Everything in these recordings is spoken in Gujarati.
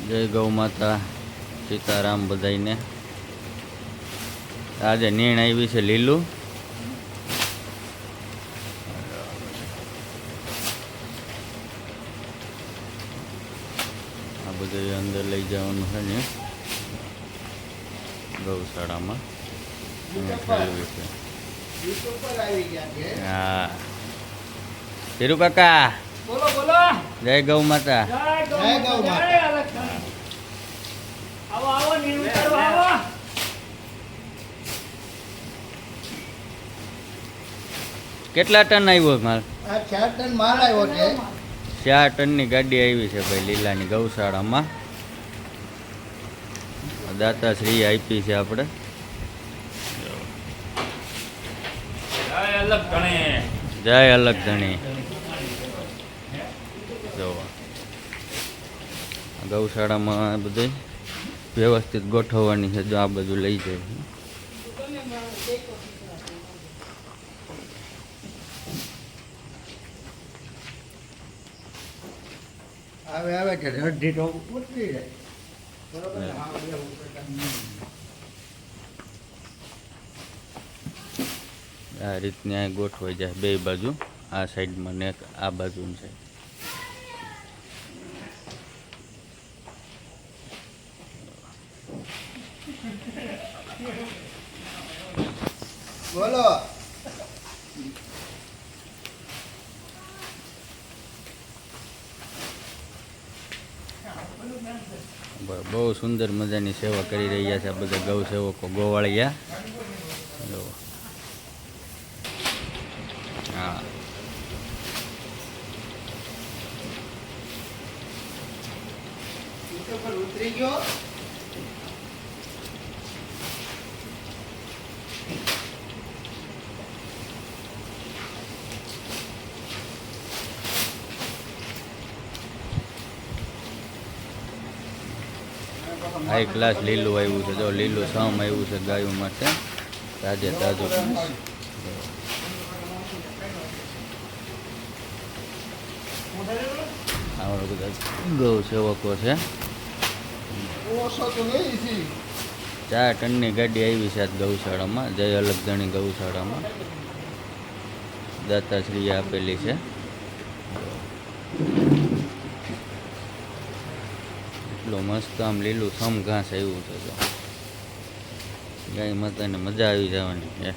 જય ગૌ માતા સીતારામ બધાઈને। આજે નીણ આવી છે લીલું। આ બધું અંદર લઈ જવાનું છે ને ગૌશાળામાં ઠેરવી છે। હા ધીરુ કાકા બોલો બોલો। જય ગૌ માતા। જય ગૌ માતા। આવો આવો નીણ ઉતારવા આવો। કેટલા ટન આવ્યો માલ? આ 4 ટન માલ આવ્યો છે। 4 ટનની ગાડી આવી છે ભાઈ લીલાની ગૌશાળામાં। દાતાશ્રી આપી છે આપણે। જય અલગ ધણી। જો ગૌશાળામાં બધે વ્યવસ્થિત ગોઠવવાની છે। જો આ બધું લઈ જાય આવે આવે કે અડધી તો ઉતરી જાય બરોબર। આ રીતની આ ગોઠવાઈ જાય બે બાજુ, આ સાઈડમાં ને આ બાજુની સાઈડ। બોલો બહુ સુંદર મજાની સેવા કરી રહ્યા છે આ બધા ગૌ સેવકો ગોવાળિયા। જો હા ઉતરી ગયો। હાઈ ક્લાસ લીલું આવ્યું છે। જો લીલું સમ આવ્યું છે ગાયો માટે તાજે તાજું। આવા બધા ગૌ સેવકો છે। 4 ટનની ગાડી આવી છે આજ ગૌશાળામાં, જય અલગ ધણી ગૌશાળામાં દાતાશ્રીએ આપેલી છે। એટલું મસ્ત આમ લીલું સમ ઘાસ આવ્યું છે। જો ગાય માતાને મજા આવી જવાની છે।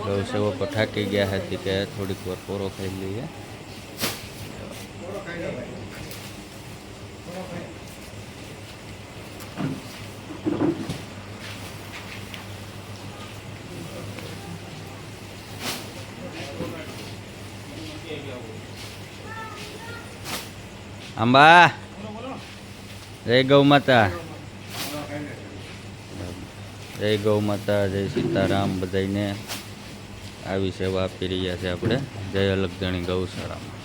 ગૌ સેવકો થાકી ગયા હતી કે થોડીક વાર પોરો ખાઈ લઈએ। અંબા જય ગૌ માતા। જય ગૌ માતા, જય સીતારામ બધાઈને આવી સેવા આપી રહ્યા છે આપણે જય અલગ ધણી ગૌશાળામાં।